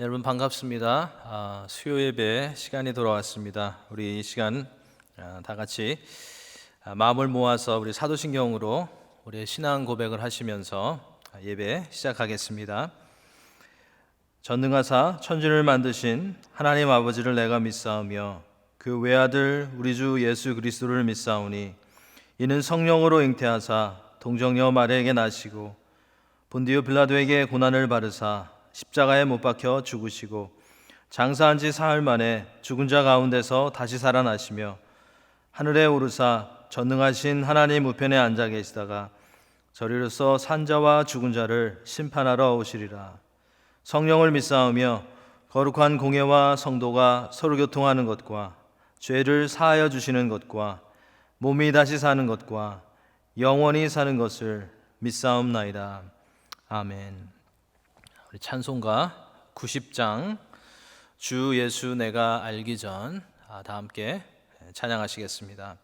여러분 반갑습니다. 수요 예배 시간이 돌아왔습니다. 우리 이 시간 다 같이 마음을 모아서 우리 사도신경으로 우리의 신앙 고백을 하시면서 예배 시작하겠습니다. 전능하사 천지를 만드신 하나님 아버지를 내가 믿사오며 그 외아들 우리 주 예수 그리스도를 믿사오니 이는 성령으로 잉태하사 동정녀 마리아에게 나시고 본디오 빌라도에게 고난을 받으사 십자가에 못 박혀 죽으시고 장사한 지 사흘 만에 죽은 자 가운데서 다시 살아나시며 하늘에 오르사 전능하신 하나님 우편에 앉아 계시다가 저리로서 산 자와 죽은 자를 심판하러 오시리라. 성령을 믿사오며 거룩한 공예와 성도가 서로 교통하는 것과 죄를 사하여 주시는 것과 몸이 다시 사는 것과 영원히 사는 것을 믿사옵나이다. 아멘. 우리 찬송가 90장 주 예수 내가 알기 전 다 함께 찬양하시겠습니다.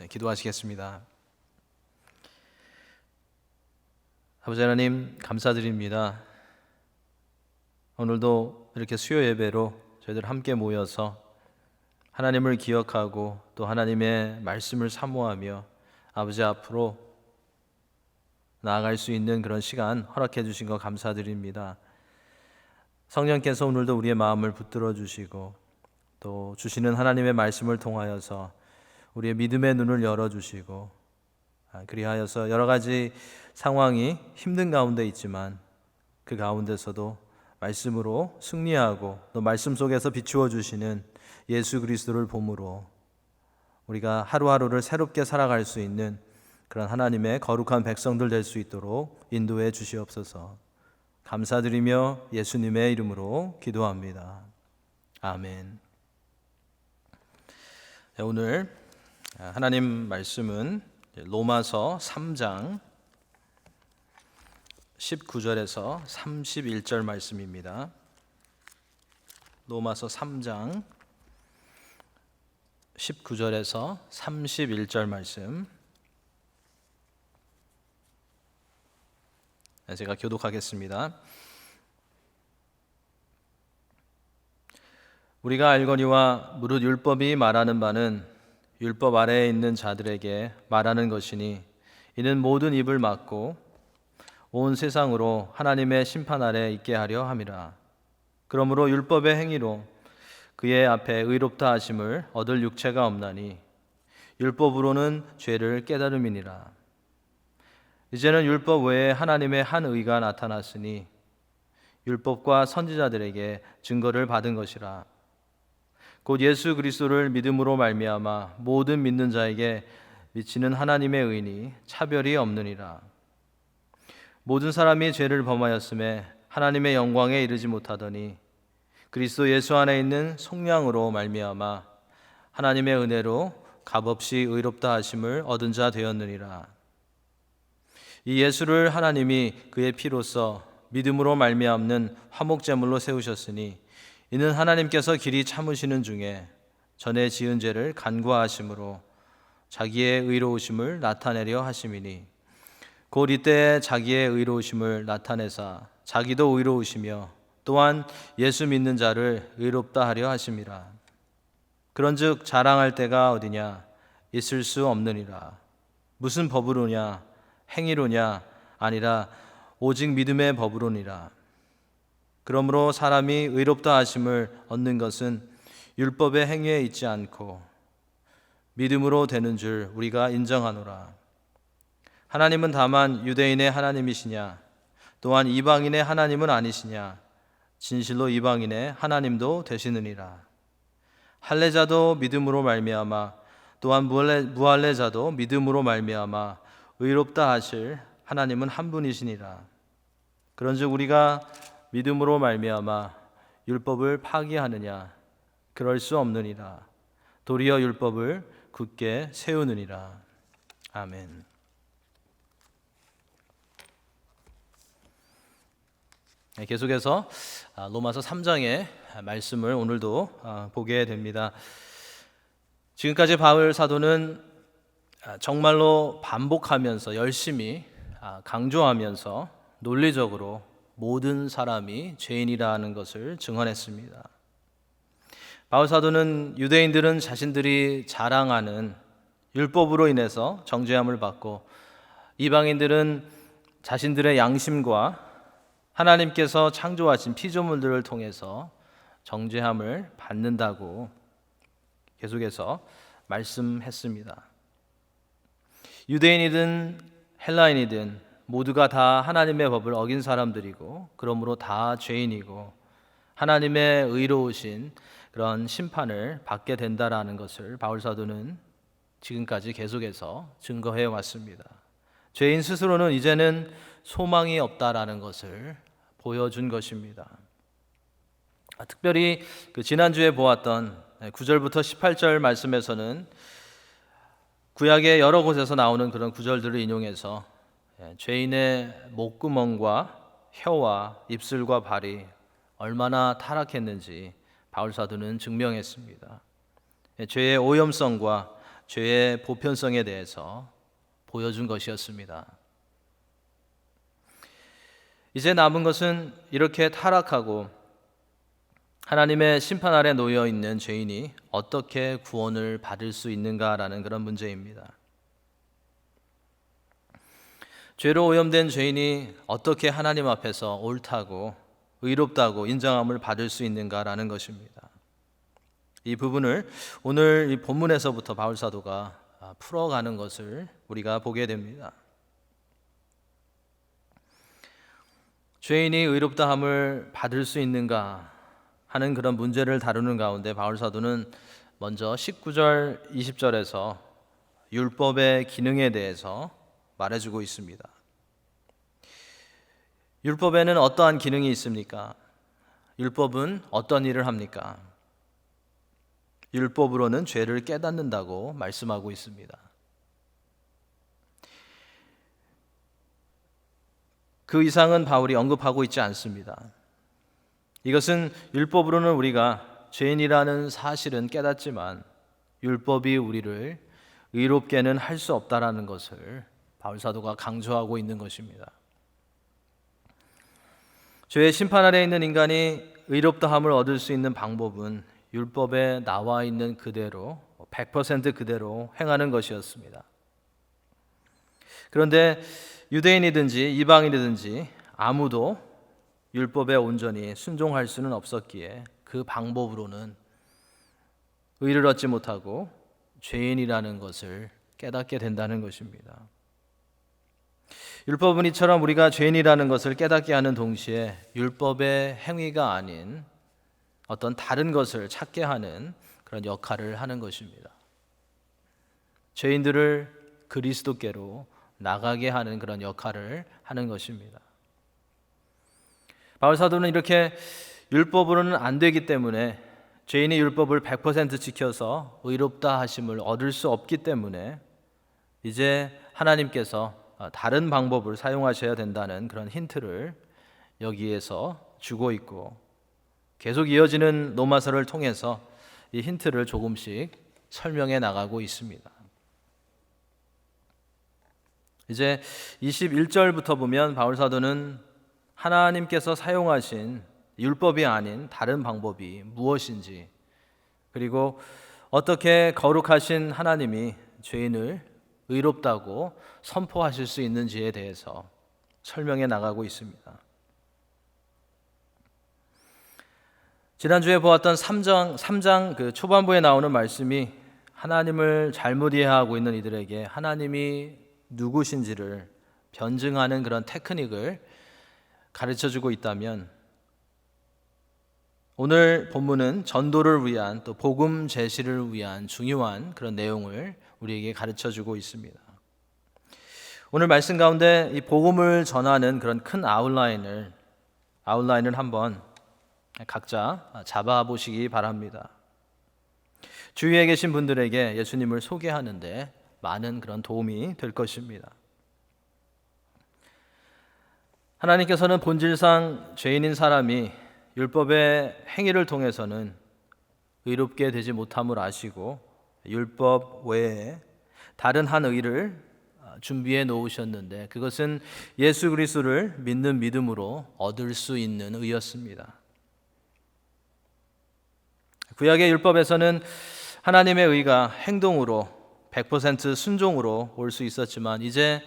기도하시겠습니다. 아버지 하나님 감사드립니다. 오늘도 이렇게 수요 예배로 저희들 함께 모여서 하나님을 기억하고 또 하나님의 말씀을 사모하며 아버지 앞으로 나아갈 수 있는 그런 시간 허락해 주신 것 감사드립니다. 성령께서 오늘도 우리의 마음을 붙들어 주시고 또 주시는 하나님의 말씀을 통하여서 우리의 믿음의 눈을 열어주시고 그리하여서 여러 가지 상황이 힘든 가운데 있지만 그 가운데서도 말씀으로 승리하고 또 말씀 속에서 비추어 주시는 예수 그리스도를 보므로 우리가 하루하루를 새롭게 살아갈 수 있는 그런 하나님의 거룩한 백성들 될 수 있도록 인도해 주시옵소서. 감사드리며 예수님의 이름으로 기도합니다. 아멘. 오늘 하나님 말씀은 로마서 3장 19절에서 31절 말씀입니다. 로마서 3장 19절에서 31절 말씀 제가 교독하겠습니다. 우리가 알거니와 무릇 율법이 말하는 바는 율법 아래에 있는 자들에게 말하는 것이니 이는 모든 입을 막고 온 세상으로 하나님의 심판 아래 있게 하려 함이라. 그러므로 율법의 행위로 그의 앞에 의롭다 하심을 얻을 육체가 없나니 율법으로는 죄를 깨달음이니라. 이제는 율법 외에 하나님의 한 의가 나타났으니 율법과 선지자들에게 증거를 받은 것이라. 곧 예수 그리스도를 믿음으로 말미암아 모든 믿는 자에게 미치는 하나님의 의니 차별이 없느니라. 모든 사람이 죄를 범하였음에 하나님의 영광에 이르지 못하더니 그리스도 예수 안에 있는 속량으로 말미암아 하나님의 은혜로 값없이 의롭다 하심을 얻은 자 되었느니라. 이 예수를 하나님이 그의 피로써 믿음으로 말미암는 화목제물로 세우셨으니 이는 하나님께서 길이 참으시는 중에 전에 지은 죄를 간과하심으로 자기의 의로우심을 나타내려 하심이니 곧 이때 자기의 의로우심을 나타내사 자기도 의로우시며 또한 예수 믿는 자를 의롭다 하려 하심이라. 그런즉 자랑할 때가 어디냐? 있을 수 없느니라. 무슨 법으로냐? 행위로냐? 아니라 오직 믿음의 법으로니라. 그러므로 사람이 의롭다 하심을 얻는 것은 율법의 행위에 있지 않고 믿음으로 되는 줄 우리가 인정하노라. 하나님은 다만 유대인의 하나님이시냐? 또한 이방인의 하나님은 아니시냐? 진실로 이방인의 하나님도 되시느니라. 할례자도 믿음으로 말미암아 또한 무할례자도 믿음으로 말미암아 의롭다 하실 하나님은 한 분이시니라. 그런즉 우리가 믿음으로 말미암아 율법을 파기하느냐? 그럴 수 없느니라. 도리어 율법을 굳게 세우느니라. 아멘. 계속해서 로마서 3장의 말씀을 오늘도 보게 됩니다. 지금까지 바울 사도는 정말로 반복하면서 열심히 강조하면서 논리적으로 모든 사람이 죄인이라는 것을 증언했습니다. 바울 사도는 유대인들은 자신들이 자랑하는 율법으로 인해서 정죄함을 받고 이방인들은 자신들의 양심과 하나님께서 창조하신 피조물들을 통해서 정죄함을 받는다고 계속해서 말씀했습니다. 유대인이든 헬라인이든 모두가 다 하나님의 법을 어긴 사람들이고 그러므로 다 죄인이고 하나님의 의로우신 그런 심판을 받게 된다라는 것을 바울 사도는 지금까지 계속해서 증거해 왔습니다. 죄인 스스로는 이제는 소망이 없다라는 것을 보여준 것입니다. 특별히 지난주에 보았던 9절부터 18절 말씀에서는 구약의 여러 곳에서 나오는 그런 구절들을 인용해서 죄인의 목구멍과 혀와 입술과 발이 얼마나 타락했는지 바울 사도는 증명했습니다. 죄의 오염성과 죄의 보편성에 대해서 보여준 것이었습니다. 이제 남은 것은 이렇게 타락하고 하나님의 심판 아래 놓여 있는 죄인이 어떻게 구원을 받을 수 있는가라는 그런 문제입니다. 죄로 오염된 죄인이 어떻게 하나님 앞에서 옳다고 의롭다고 인정함을 받을 수 있는가라는 것입니다. 이 부분을 오늘 이 본문에서부터 바울 사도가 풀어가는 것을 우리가 보게 됩니다. 죄인이 의롭다함을 받을 수 있는가 하는 그런 문제를 다루는 가운데 바울 사도는 먼저 19절, 20절에서 율법의 기능에 대해서 말해주고 있습니다. 율법에는 어떠한 기능이 있습니까? 율법은 어떤 일을 합니까? 율법으로는 죄를 깨닫는다고 말씀하고 있습니다. 그 이상은 바울이 언급하고 있지 않습니다. 이것은 율법으로는 우리가 죄인이라는 사실은 깨닫지만 율법이 우리를 의롭게는 할 수 없다라는 것을 바울 사도가 강조하고 있는 것입니다. 죄의 심판 아래 있는 인간이 의롭다함을 얻을 수 있는 방법은 율법에 나와 있는 그대로 100% 그대로 행하는 것이었습니다. 그런데 유대인이든지 이방인이든지 아무도 율법에 온전히 순종할 수는 없었기에 그 방법으로는 의를 얻지 못하고 죄인이라는 것을 깨닫게 된다는 것입니다. 율법은 이처럼 우리가 죄인이라는 것을 깨닫게 하는 동시에 율법의 행위가 아닌 어떤 다른 것을 찾게 하는 그런 역할을 하는 것입니다. 죄인들을 그리스도께로 나가게 하는 그런 역할을 하는 것입니다. 바울 사도는 이렇게 율법으로는 안 되기 때문에 죄인이 율법을 100% 지켜서 의롭다 하심을 얻을 수 없기 때문에 이제 하나님께서 다른 방법을 사용하셔야 된다는 그런 힌트를 여기에서 주고 있고, 계속 이어지는 로마서를 통해서 이 힌트를 조금씩 설명해 나가고 있습니다. 이제 21절부터 보면 바울 사도는 하나님께서 사용하신 율법이 아닌 다른 방법이 무엇인지, 그리고 어떻게 거룩하신 하나님이 죄인을 의롭다고 선포하실 수 있는지에 대해서 설명해 나가고 있습니다. 지난주에 보았던 3장 그 초반부에 나오는 말씀이 하나님을 잘못 이해하고 있는 이들에게 하나님이 누구신지를 변증하는 그런 테크닉을 가르쳐주고 있다면, 오늘 본문은 전도를 위한 또 복음 제시를 위한 중요한 그런 내용을 우리에게 가르쳐주고 있습니다. 오늘 말씀 가운데 이 복음을 전하는 그런 큰 아웃라인을 한번 각자 잡아보시기 바랍니다. 주위에 계신 분들에게 예수님을 소개하는데 많은 그런 도움이 될 것입니다. 하나님께서는 본질상 죄인인 사람이 율법의 행위를 통해서는 의롭게 되지 못함을 아시고 율법 외에 다른 한 의를 준비해 놓으셨는데, 그것은 예수 그리스도를 믿는 믿음으로 얻을 수 있는 의였습니다. 구약의 율법에서는 하나님의 의가 행동으로 100% 순종으로 올 수 있었지만, 이제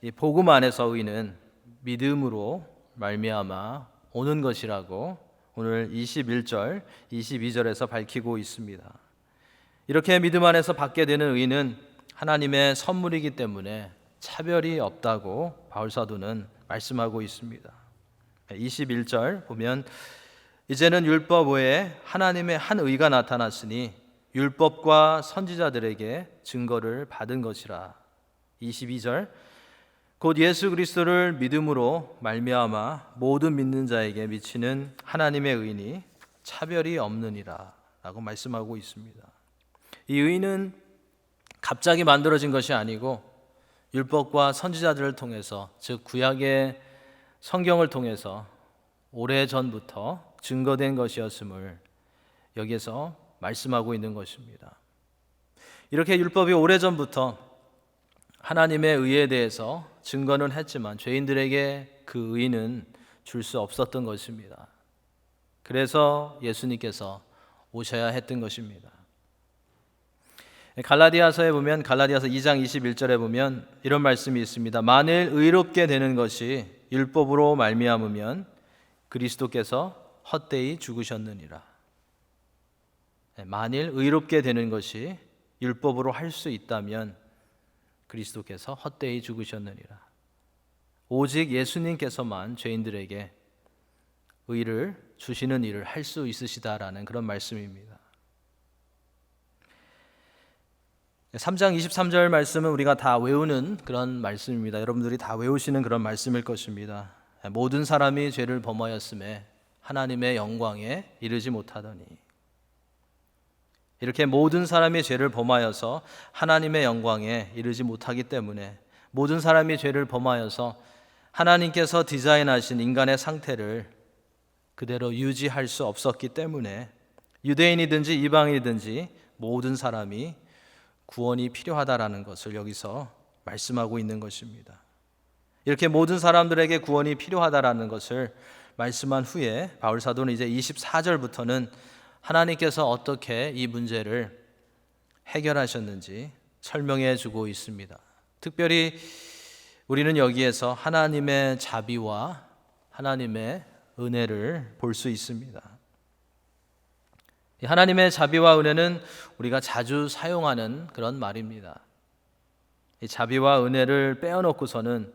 이 복음 안에서 의는 믿음으로 말미암아 오는 것이라고 오늘 21절, 22절에서 밝히고 있습니다. 이렇게 믿음 안에서 받게 되는 의는 하나님의 선물이기 때문에 차별이 없다고 바울 사도는 말씀하고 있습니다. 21절 보면 이제는 율법 외에 하나님의 한 의가 나타났으니 율법과 선지자들에게 증거를 받은 것이라. 22절 곧 예수 그리스도를 믿음으로 말미암아 모든 믿는 자에게 미치는 하나님의 의니 차별이 없느니라 라고 말씀하고 있습니다. 이 의는 갑자기 만들어진 것이 아니고 율법과 선지자들을 통해서, 즉 구약의 성경을 통해서 오래전부터 증거된 것이었음을 여기에서 말씀하고 있는 것입니다. 이렇게 율법이 오래전부터 하나님의 의에 대해서 증거는 했지만 죄인들에게 그 의는 줄 수 없었던 것입니다. 그래서 예수님께서 오셔야 했던 것입니다. 갈라디아서에 보면, 갈라디아서 2장 21절에 보면 이런 말씀이 있습니다. 만일 의롭게 되는 것이 율법으로 말미암으면 그리스도께서 헛되이 죽으셨느니라. 만일 의롭게 되는 것이 율법으로 할 수 있다면 그리스도께서 헛되이 죽으셨느니라. 오직 예수님께서만 죄인들에게 의를 주시는 일을 할 수 있으시다라는 그런 말씀입니다. 3장 23절 말씀은 우리가 다 외우는 그런 말씀입니다. 여러분들이 다 외우시는 그런 말씀일 것입니다. 모든 사람이 죄를 범하였음에 하나님의 영광에 이르지 못하더니. 이렇게 모든 사람이 죄를 범하여서 하나님의 영광에 이르지 못하기 때문에, 모든 사람이 죄를 범하여서 하나님께서 디자인하신 인간의 상태를 그대로 유지할 수 없었기 때문에 유대인이든지 이방인이든지 모든 사람이 구원이 필요하다라는 것을 여기서 말씀하고 있는 것입니다. 이렇게 모든 사람들에게 구원이 필요하다라는 것을 말씀한 후에 바울 사도는 이제 24절부터는 하나님께서 어떻게 이 문제를 해결하셨는지 설명해 주고 있습니다. 특별히 우리는 여기에서 하나님의 자비와 하나님의 은혜를 볼 수 있습니다. 하나님의 자비와 은혜는 우리가 자주 사용하는 그런 말입니다. 이 자비와 은혜를 빼어놓고서는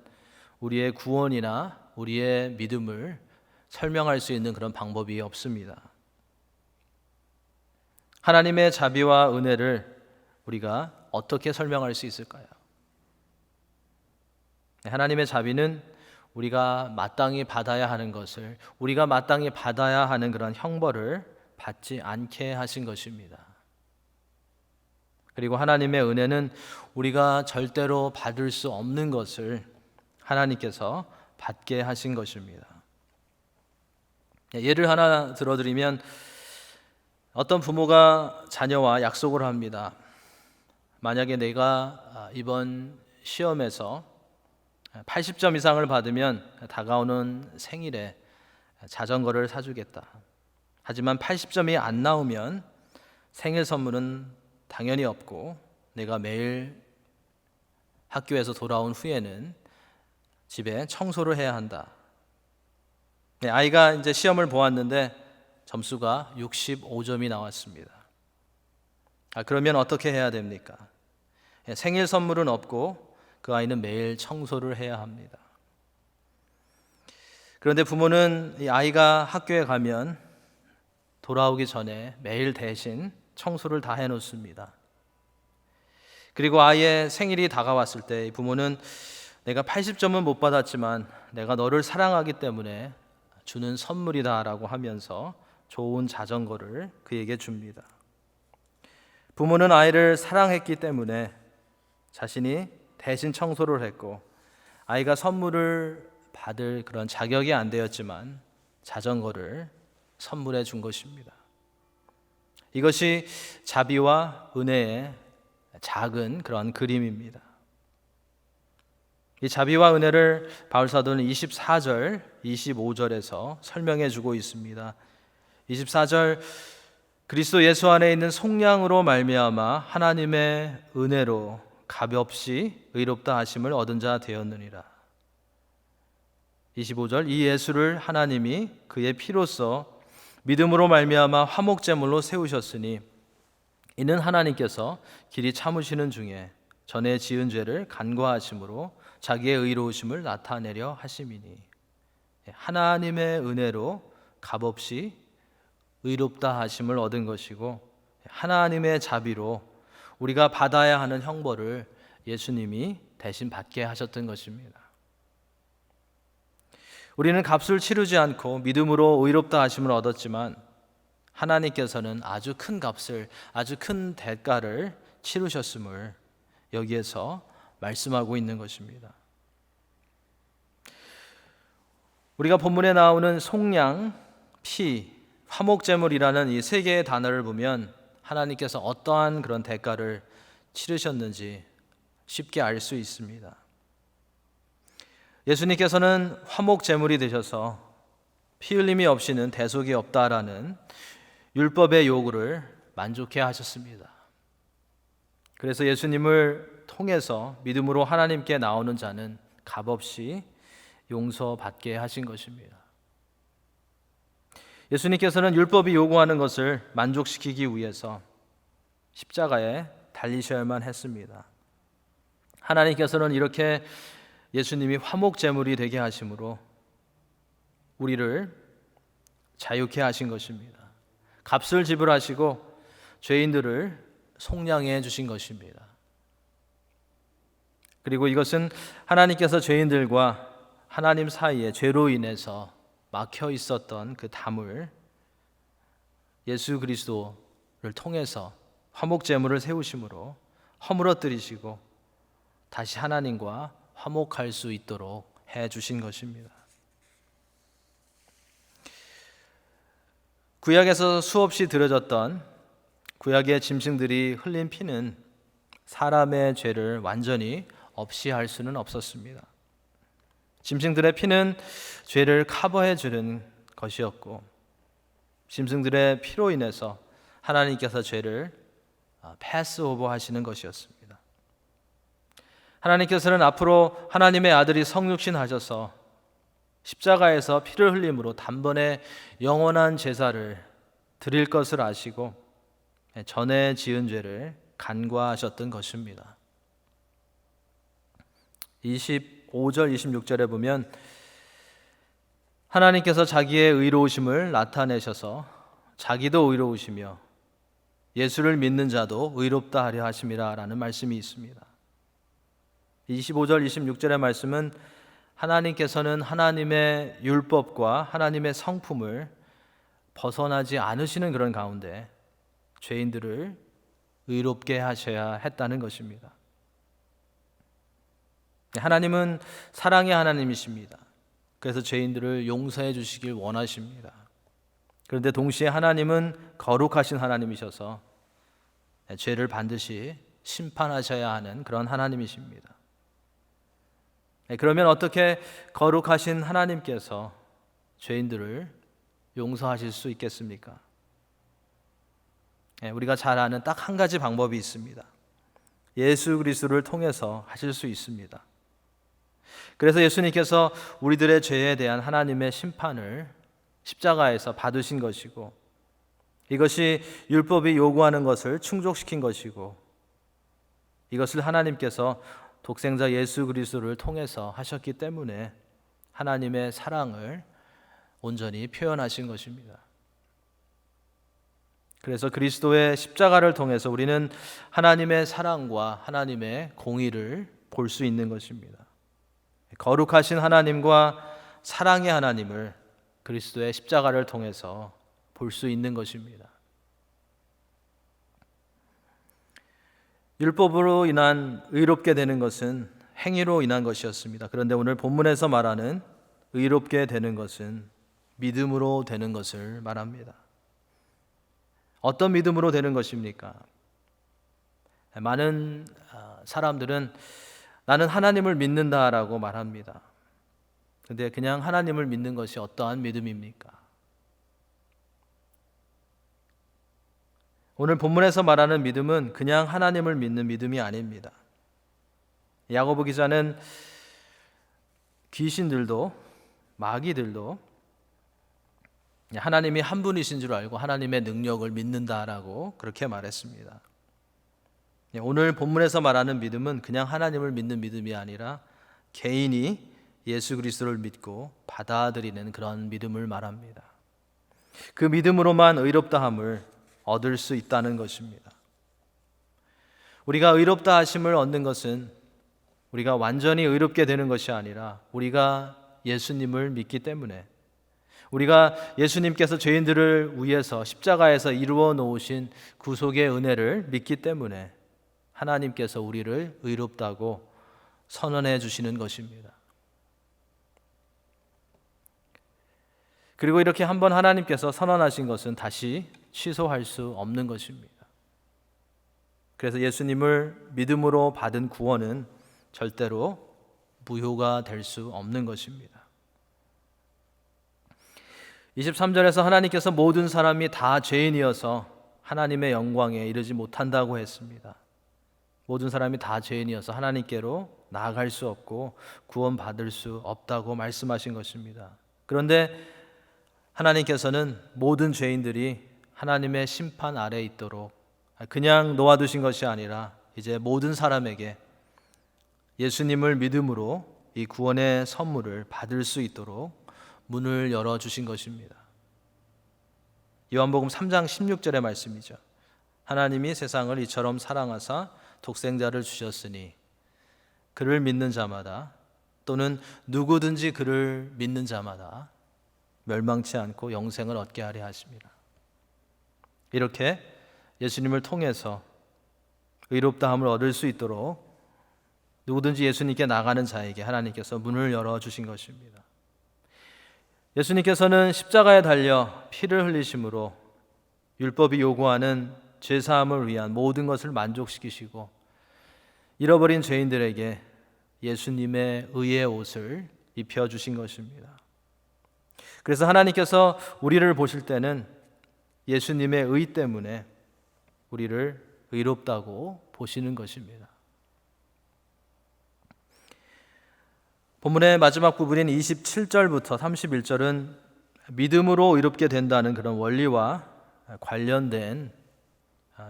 우리의 구원이나 우리의 믿음을 설명할 수 있는 그런 방법이 없습니다. 하나님의 자비와 은혜를 우리가 어떻게 설명할 수 있을까요? 하나님의 자비는 우리가 마땅히 받아야 하는 것을, 우리가 마땅히 받아야 하는 그런 형벌을 받지 않게 하신 것입니다. 그리고 하나님의 은혜는 우리가 절대로 받을 수 없는 것을 하나님께서 받게 하신 것입니다. 예를 하나 들어드리면, 어떤 부모가 자녀와 약속을 합니다. 만약에 내가 이번 시험에서 80점 이상을 받으면 다가오는 생일에 자전거를 사주겠다. 하지만 80점이 안 나오면 생일 선물은 당연히 없고 내가 매일 학교에서 돌아온 후에는 집에 청소를 해야 한다. 아이가 이제 시험을 보았는데 점수가 65점이 나왔습니다. 그러면 어떻게 해야 됩니까? 생일 선물은 없고 그 아이는 매일 청소를 해야 합니다. 그런데 부모는 이 아이가 학교에 가면 돌아오기 전에 매일 대신 청소를 다 해놓습니다. 그리고 아이의 생일이 다가왔을 때 부모는 내가 80점은 못 받았지만 내가 너를 사랑하기 때문에 주는 선물이다 라고 하면서 좋은 자전거를 그에게 줍니다. 부모는 아이를 사랑했기 때문에 자신이 대신 청소를 했고 아이가 선물을 받을 그런 자격이 안 되었지만 자전거를 선물해 준 것입니다. 이것이 자비와 은혜의 작은 그런 그림입니다. 이 자비와 은혜를 바울사도는 24절, 25절에서 설명해 주고 있습니다. 24절, 그리스도 예수 안에 있는 속량으로 말미암아 하나님의 은혜로 값없이 의롭다 하심을 얻은 자 되었느니라. 25절, 이 예수를 하나님이 그의 피로써 믿음으로 말미암아 화목제물로 세우셨으니 이는 하나님께서 길이 참으시는 중에 전에 지은 죄를 간과하심으로 자기의 의로우심을 나타내려 하심이니 하나님의 은혜로 값없이 의롭다 하심을 얻은 것이고 하나님의 자비로 우리가 받아야 하는 형벌을 예수님이 대신 받게 하셨던 것입니다. 우리는 값을 치르지 않고 믿음으로 의롭다 하심을 얻었지만 하나님께서는 아주 큰 값을, 아주 큰 대가를 치르셨음을 여기에서 말씀하고 있는 것입니다. 우리가 본문에 나오는 속량, 피, 화목제물이라는 이 세 개의 단어를 보면 하나님께서 어떠한 그런 대가를 치르셨는지 쉽게 알 수 있습니다. 예수님께서는 화목제물이 되셔서 피 흘림이 없이는 대속이 없다라는 율법의 요구를 만족해 하셨습니다. 그래서 예수님을 통해서 믿음으로 하나님께 나오는 자는 값없이 용서받게 하신 것입니다. 예수님께서는 율법이 요구하는 것을 만족시키기 위해서 십자가에 달리셔야만 했습니다. 하나님께서는 이렇게 예수님이 화목제물이 되게 하심으로 우리를 자유케 하신 것입니다. 값을 지불하시고 죄인들을 속량해 주신 것입니다. 그리고 이것은 하나님께서 죄인들과 하나님 사이에 죄로 인해서 막혀 있었던 그 담을 예수 그리스도를 통해서 화목제물을 세우심으로 허물어뜨리시고 다시 하나님과 화목할 수 있도록 해 주신 것입니다. 구약에서 수없이 들어졌던 구약의 짐승들이 흘린 피는 사람의 죄를 완전히 없이 할 수는 없었습니다. 짐승들의 피는 죄를 커버해 주는 것이었고 짐승들의 피로 인해서 하나님께서 죄를 패스오버 하시는 것이었습니다. 하나님께서는 앞으로 하나님의 아들이 성육신 하셔서 십자가에서 피를 흘림으로 단번에 영원한 제사를 드릴 것을 아시고 전에 지은 죄를 간과하셨던 것입니다. 25절 26절에 보면 하나님께서 자기의 의로우심을 나타내셔서 자기도 의로우시며 예수를 믿는 자도 의롭다 하려 하심이라 라는 말씀이 있습니다. 25절 26절의 말씀은 하나님께서는 하나님의 율법과 하나님의 성품을 벗어나지 않으시는 그런 가운데 죄인들을 의롭게 하셔야 했다는 것입니다. 하나님은 사랑의 하나님이십니다. 그래서 죄인들을 용서해 주시길 원하십니다. 그런데 동시에 하나님은 거룩하신 하나님이셔서 죄를 반드시 심판하셔야 하는 그런 하나님이십니다. 그러면 어떻게 거룩하신 하나님께서 죄인들을 용서하실 수 있겠습니까? 우리가 잘 아는 딱 한 가지 방법이 있습니다. 예수 그리스도를 통해서 하실 수 있습니다. 그래서 예수님께서 우리들의 죄에 대한 하나님의 심판을 십자가에서 받으신 것이고, 이것이 율법이 요구하는 것을 충족시킨 것이고, 이것을 하나님께서 독생자 예수 그리스도를 통해서 하셨기 때문에 하나님의 사랑을 온전히 표현하신 것입니다. 그래서 그리스도의 십자가를 통해서 우리는 하나님의 사랑과 하나님의 공의를 볼 수 있는 것입니다. 거룩하신 하나님과 사랑의 하나님을 그리스도의 십자가를 통해서 볼 수 있는 것입니다. 율법으로 인한 의롭게 되는 것은 행위로 인한 것이었습니다. 그런데 오늘 본문에서 말하는 의롭게 되는 것은 믿음으로 되는 것을 말합니다. 어떤 믿음으로 되는 것입니까? 많은 사람들은 나는 하나님을 믿는다라고 말합니다. 그런데 그냥 하나님을 믿는 것이 어떠한 믿음입니까? 오늘 본문에서 말하는 믿음은 그냥 하나님을 믿는 믿음이 아닙니다. 야고보 기자는 귀신들도 마귀들도 하나님이 한 분이신 줄 알고 하나님의 능력을 믿는다라고 그렇게 말했습니다. 오늘 본문에서 말하는 믿음은 그냥 하나님을 믿는 믿음이 아니라 개인이 예수 그리스도를 믿고 받아들이는 그런 믿음을 말합니다. 그 믿음으로만 의롭다함을 얻을 수 있다는 것입니다. 우리가 의롭다 하심을 얻는 것은 우리가 완전히 의롭게 되는 것이 아니라 우리가 예수님을 믿기 때문에, 우리가 예수님께서 죄인들을 위해서 십자가에서 이루어 놓으신 구속의 은혜를 믿기 때문에 하나님께서 우리를 의롭다고 선언해 주시는 것입니다. 그리고 이렇게 한번 하나님께서 선언하신 것은 다시 취소할 수 없는 것입니다. 그래서 예수님을 믿음으로 받은 구원은 절대로 무효가 될 수 없는 것입니다. 23절에서 하나님께서 모든 사람이 다 죄인이어서 하나님의 영광에 이르지 못한다고 했습니다. 모든 사람이 다 죄인이어서 하나님께로 나아갈 수 없고 구원받을 수 없다고 말씀하신 것입니다. 그런데 하나님께서는 모든 죄인들이 하나님의 심판 아래에 있도록 그냥 놓아두신 것이 아니라 이제 모든 사람에게 예수님을 믿음으로 이 구원의 선물을 받을 수 있도록 문을 열어주신 것입니다. 요한복음 3장 16절의 말씀이죠. 하나님이 세상을 이처럼 사랑하사 독생자를 주셨으니 그를 믿는 자마다 또는 누구든지 그를 믿는 자마다 멸망치 않고 영생을 얻게 하려 하십니다. 이렇게 예수님을 통해서 의롭다함을 얻을 수 있도록 누구든지 예수님께 나가는 자에게 하나님께서 문을 열어주신 것입니다. 예수님께서는 십자가에 달려 피를 흘리심으로 율법이 요구하는 죄사함을 위한 모든 것을 만족시키시고 잃어버린 죄인들에게 예수님의 의의 옷을 입혀주신 것입니다. 그래서 하나님께서 우리를 보실 때는 예수님의 의 때문에 우리를 의롭다고 보시는 것입니다. 본문의 마지막 부분인 27절부터 31절은 믿음으로 의롭게 된다는 그런 원리와 관련된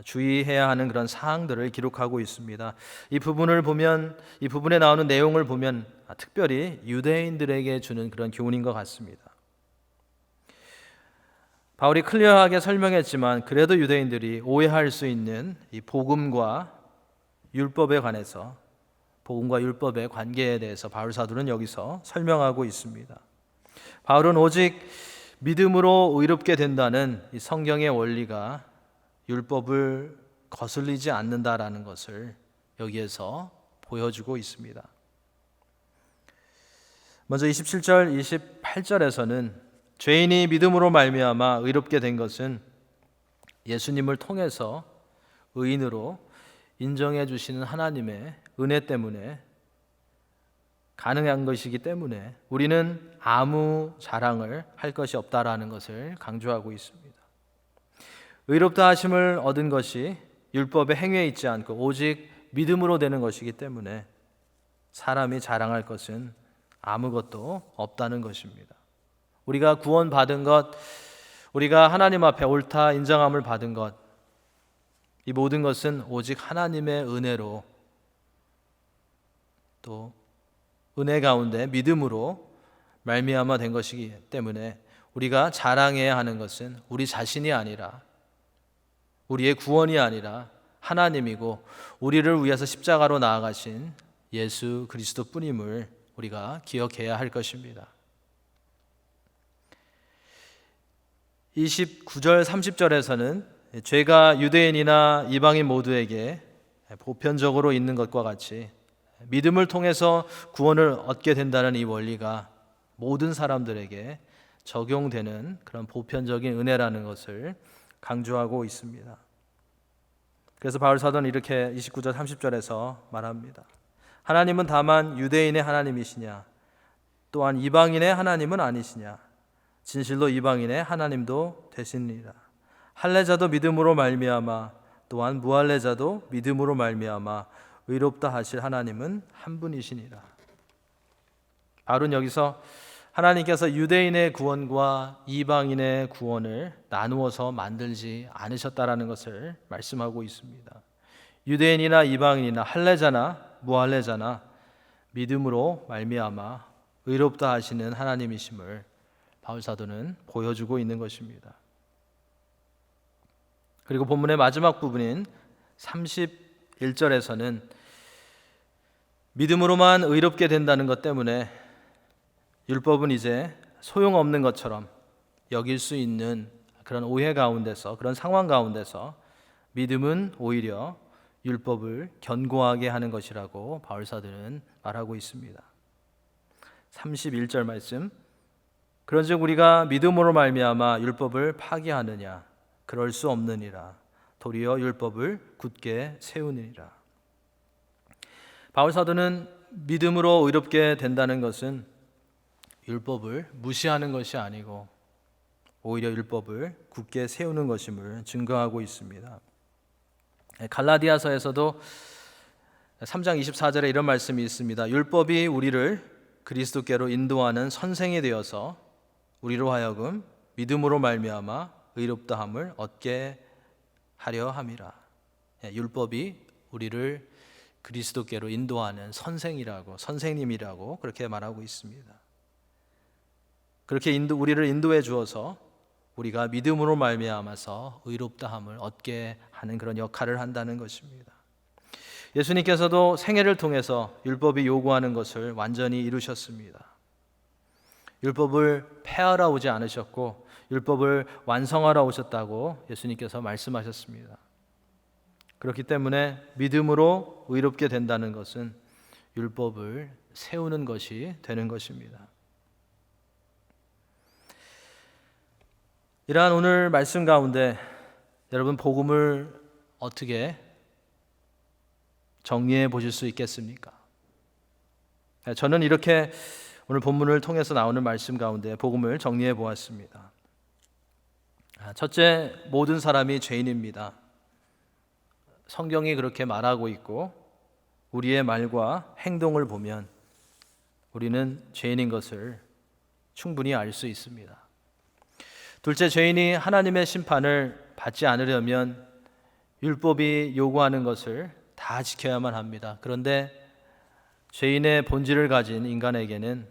주의해야 하는 그런 사항들을 기록하고 있습니다. 이 부분에 나오는 내용을 보면 특별히 유대인들에게 주는 그런 교훈인 것 같습니다. 바울이 클리어하게 설명했지만 그래도 유대인들이 오해할 수 있는 이 복음과 율법에 관해서, 복음과 율법의 관계에 대해서 바울 사도는 여기서 설명하고 있습니다. 바울은 오직 믿음으로 의롭게 된다는 이 성경의 원리가 율법을 거슬리지 않는다라는 것을 여기에서 보여주고 있습니다. 먼저 27절, 28절에서는 죄인이 믿음으로 말미암아 의롭게 된 것은 예수님을 통해서 의인으로 인정해 주시는 하나님의 은혜 때문에 가능한 것이기 때문에 우리는 아무 자랑을 할 것이 없다라는 것을 강조하고 있습니다. 의롭다 하심을 얻은 것이 율법의 행위에 있지 않고 오직 믿음으로 되는 것이기 때문에 사람이 자랑할 것은 아무것도 없다는 것입니다. 우리가 구원받은 것, 우리가 하나님 앞에 옳다 인정함을 받은 것, 이 모든 것은 오직 하나님의 은혜로, 또 은혜 가운데 믿음으로 말미암아 된 것이기 때문에 우리가 자랑해야 하는 것은 우리 자신이 아니라, 우리의 구원이 아니라 하나님이고 우리를 위해서 십자가로 나아가신 예수 그리스도 뿐임을 우리가 기억해야 할 것입니다. 29절 30절에서는 죄가 유대인이나 이방인 모두에게 보편적으로 있는 것과 같이 믿음을 통해서 구원을 얻게 된다는 이 원리가 모든 사람들에게 적용되는 그런 보편적인 은혜라는 것을 강조하고 있습니다. 그래서 바울 사도는 이렇게 29절 30절에서 말합니다. 하나님은 다만 유대인의 하나님이시냐? 또한 이방인의 하나님은 아니시냐? 진실로 이방인의 하나님도 되시니라. 할례자도 믿음으로 말미암아 또한 무할례자도 믿음으로 말미암아 의롭다 하실 하나님은 한 분이시니라. 바울은 여기서 하나님께서 유대인의 구원과 이방인의 구원을 나누어서 만들지 않으셨다라는 것을 말씀하고 있습니다. 유대인이나 이방인이나 할례자나 무할례자나 믿음으로 말미암아 의롭다 하시는 하나님이심을 바울 사도는 보여주고 있는 것입니다. 그리고 본문의 마지막 부분인 31절에서는 믿음으로만 의롭게 된다는 것 때문에 율법은 이제 소용없는 것처럼 여길 수 있는 그런 오해 가운데서, 그런 상황 가운데서 믿음은 오히려 율법을 견고하게 하는 것이라고 바울 사도는 말하고 있습니다. 31절 말씀, 그런즉 우리가 믿음으로 말미암아 율법을 파기하느냐? 그럴 수 없느니라. 도리어 율법을 굳게 세우느니라. 바울 사도는 믿음으로 의롭게 된다는 것은 율법을 무시하는 것이 아니고 오히려 율법을 굳게 세우는 것임을 증거하고 있습니다. 갈라디아서에서도 3장 24절에 이런 말씀이 있습니다. 율법이 우리를 그리스도께로 인도하는 선생이 되어서 우리로 하여금 믿음으로 말미암아 의롭다함을 얻게 하려 함이라. 율법이 우리를 그리스도께로 인도하는 선생님이라고 그렇게 말하고 있습니다. 그렇게 우리를 인도해 주어서 우리가 믿음으로 말미암아서 의롭다함을 얻게 하는 그런 역할을 한다는 것입니다. 예수님께서도 생애를 통해서 율법이 요구하는 것을 완전히 이루셨습니다. 율법을 폐하러 오지 않으셨고 율법을 완성하러 오셨다고 예수님께서 말씀하셨습니다. 그렇기 때문에 믿음으로 의롭게 된다는 것은 율법을 세우는 것이 되는 것입니다. 이러한 오늘 말씀 가운데 여러분 복음을 어떻게 정리해 보실 수 있겠습니까? 저는 이렇게 오늘 본문을 통해서 나오는 말씀 가운데 복음을 정리해 보았습니다. 첫째, 모든 사람이 죄인입니다. 성경이 그렇게 말하고 있고 우리의 말과 행동을 보면 우리는 죄인인 것을 충분히 알 수 있습니다. 둘째, 죄인이 하나님의 심판을 받지 않으려면 율법이 요구하는 것을 다 지켜야만 합니다. 그런데 죄인의 본질을 가진 인간에게는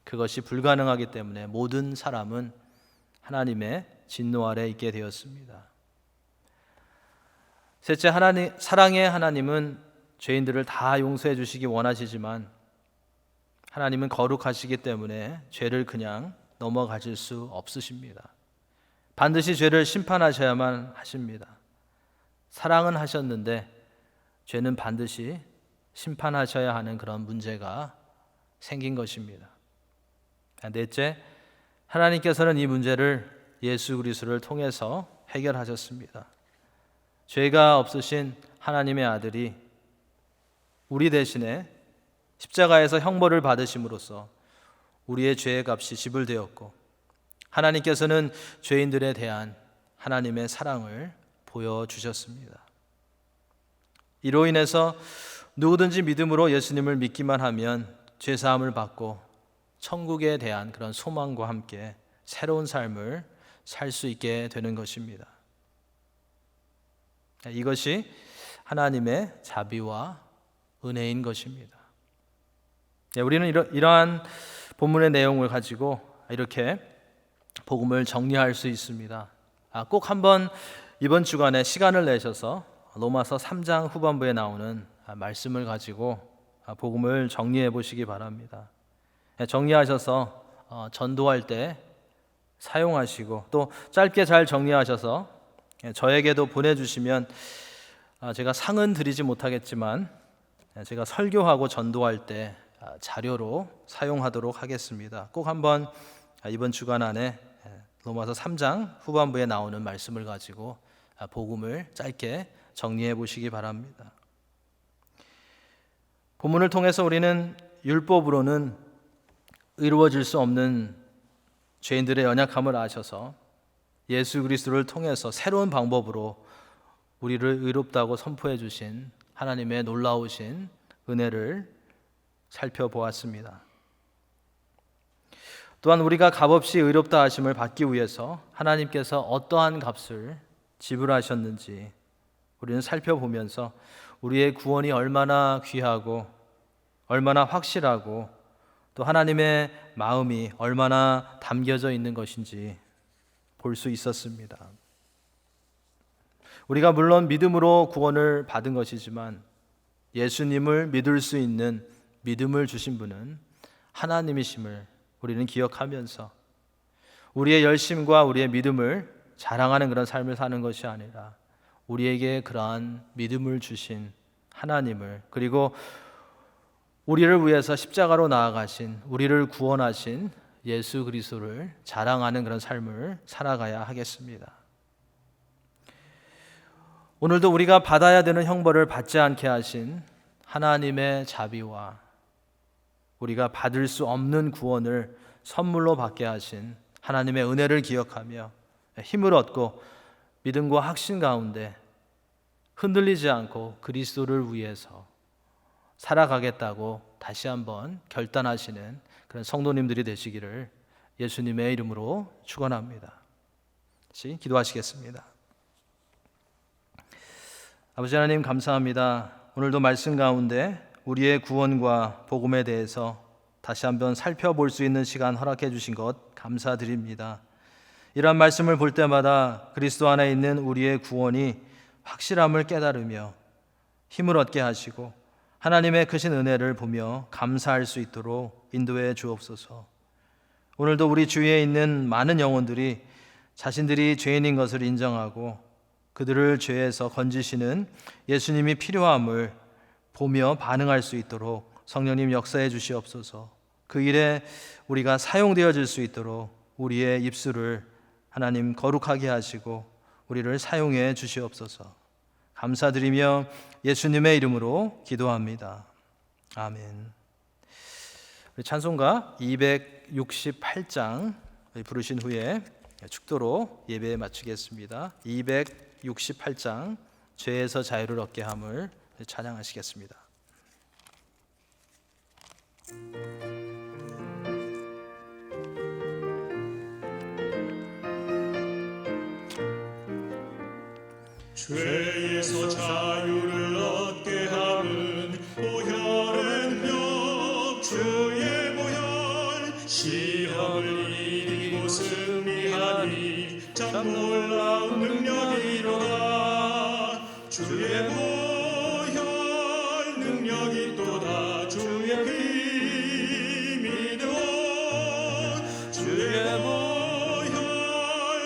그것이 불가능하기 때문에 모든 사람은 하나님의 진노 아래 있게 되었습니다. 셋째, 사랑의 하나님은 죄인들을 다 용서해 주시기 원하시지만 하나님은 거룩하시기 때문에 죄를 그냥 넘어가실 수 없으십니다. 반드시 죄를 심판하셔야만 하십니다. 사랑은 하셨는데 죄는 반드시 심판하셔야 하는 그런 문제가 생긴 것입니다. 넷째, 하나님께서는 이 문제를 예수 그리스도를 통해서 해결하셨습니다. 죄가 없으신 하나님의 아들이 우리 대신에 십자가에서 형벌을 받으심으로써 우리의 죄의 값이 지불되었고 하나님께서는 죄인들에 대한 하나님의 사랑을 보여주셨습니다. 이로 인해서 누구든지 믿음으로 예수님을 믿기만 하면 죄사함을 받고 천국에 대한 그런 소망과 함께 새로운 삶을 살 수 있게 되는 것입니다. 이것이 하나님의 자비와 은혜인 것입니다. 우리는 이러한 본문의 내용을 가지고 이렇게 복음을 정리할 수 있습니다. 꼭 한번 이번 주간에 시간을 내셔서 로마서 3장 후반부에 나오는 말씀을 가지고 복음을 정리해 보시기 바랍니다. 정리하셔서 전도할 때 사용하시고 또 짧게 잘 정리하셔서 저에게도 보내주시면 제가 상은 드리지 못하겠지만 제가 설교하고 전도할 때 자료로 사용하도록 하겠습니다. 꼭 한번 이번 주간 안에 로마서 3장 후반부에 나오는 말씀을 가지고 복음을 짧게 정리해 보시기 바랍니다. 본문을 통해서 우리는 율법으로는 이루어질 수 없는 죄인들의 연약함을 아셔서 예수 그리스도를 통해서 새로운 방법으로 우리를 의롭다고 선포해 주신 하나님의 놀라우신 은혜를 살펴보았습니다. 또한 우리가 값없이 의롭다 하심을 받기 위해서 하나님께서 어떠한 값을 지불하셨는지 우리는 살펴보면서 우리의 구원이 얼마나 귀하고 얼마나 확실하고 또 하나님의 마음이 얼마나 담겨져 있는 것인지 볼 수 있었습니다. 우리가 물론 믿음으로 구원을 받은 것이지만 예수님을 믿을 수 있는 믿음을 주신 분은 하나님이심을 우리는 기억하면서 우리의 열심과 우리의 믿음을 자랑하는 그런 삶을 사는 것이 아니라 우리에게 그러한 믿음을 주신 하나님을, 그리고 우리를 위해서 십자가로 나아가신, 우리를 구원하신 예수 그리스도를 자랑하는 그런 삶을 살아가야 하겠습니다. 오늘도 우리가 받아야 되는 형벌을 받지 않게 하신 하나님의 자비와 우리가 받을 수 없는 구원을 선물로 받게 하신 하나님의 은혜를 기억하며 힘을 얻고 믿음과 확신 가운데 흔들리지 않고 그리스도를 위해서 살아가겠다고 다시 한번 결단하시는 그런 성도님들이 되시기를 예수님의 이름으로 축원합니다. 같이 기도하시겠습니다. 아버지 하나님, 감사합니다. 오늘도 말씀 가운데 우리의 구원과 복음에 대해서 다시 한번 살펴볼 수 있는 시간 허락해 주신 것 감사드립니다. 이러한 말씀을 볼 때마다 그리스도 안에 있는 우리의 구원이 확실함을 깨달으며 힘을 얻게 하시고 하나님의 크신 은혜를 보며 감사할 수 있도록 인도해 주옵소서. 오늘도 우리 주위에 있는 많은 영혼들이 자신들이 죄인인 것을 인정하고 그들을 죄에서 건지시는 예수님이 필요함을 보며 반응할 수 있도록 성령님 역사해 주시옵소서. 그 일에 우리가 사용되어질 수 있도록 우리의 입술을 하나님 거룩하게 하시고 우리를 사용해 주시옵소서. 감사드리며 예수님의 이름으로 기도합니다. 아멘. 우리 찬송가 268장 부르신 후에 축도로 예배 마치겠습니다. 268장 죄에서 자유를 얻게 함을 찬양하시겠습니다. 죄에서 자유를 얻게 함은 보혈의 능력 주의 보혈 시험을 이기고 승리하니 참 놀라운 능력이로다 주의 보혈 능력이 또다 주의 힘이 되어 주의 보혈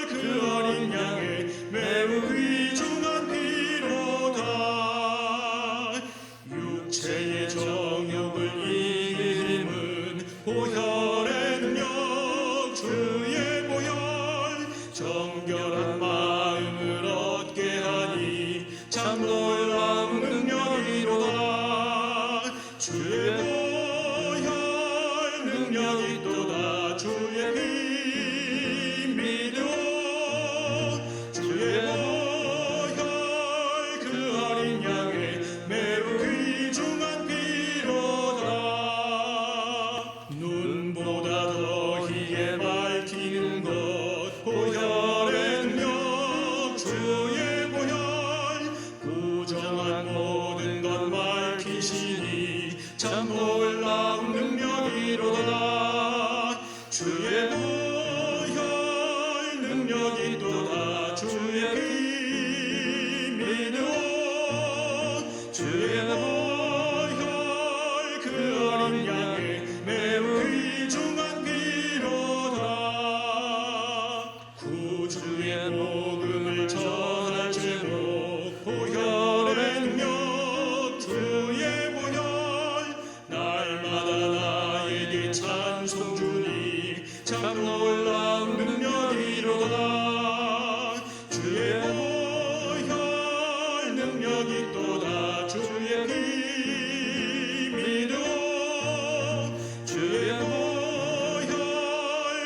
그 어린 양의 매우 귀중한 피로다 육체의 정욕을 이길 힘은 보혈의 능력 주의 보혈 정결한 마음을 얻게 하니 참 놀라운 능력이로다 주의 보혈 능력이 또다 주의 힘이 되어 주의 보혈 그 어린 양의 매우 귀중한 피로다 눈보다 더 희게 밝히는 것 보혈의 능력 주의 보혈 부정한 모든 것 밝히시니 참 놀라운 능력이로다 주의 보혈 능력이 또다 주의 힘이 되어 주의 보혈 그 어린 양의 매우 귀중한 피로다 구주의 복음을 전할 제목 보혈의 능력 주의 보혈 날마다 나에게 찬송 주니 참 놀라운 능력이로다 주의 보혈 능력이 또다 주의 힘이 되어 주의 보혈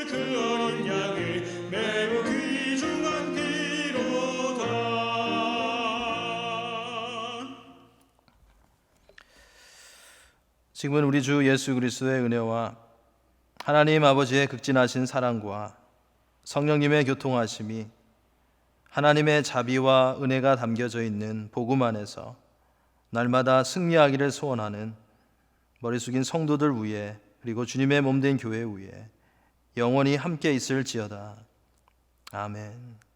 그 어린 양의 매우 귀중한 피로다. 지금은 우리 주 예수 그리스도의 은혜와 하나님 아버지의 극진하신 사랑과 성령님의 교통하심이 하나님의 자비와 은혜가 담겨져 있는 복음 안에서 날마다 승리하기를 소원하는 머리 숙인 성도들 위에 그리고 주님의 몸된 교회 위에 영원히 함께 있을지어다. 아멘.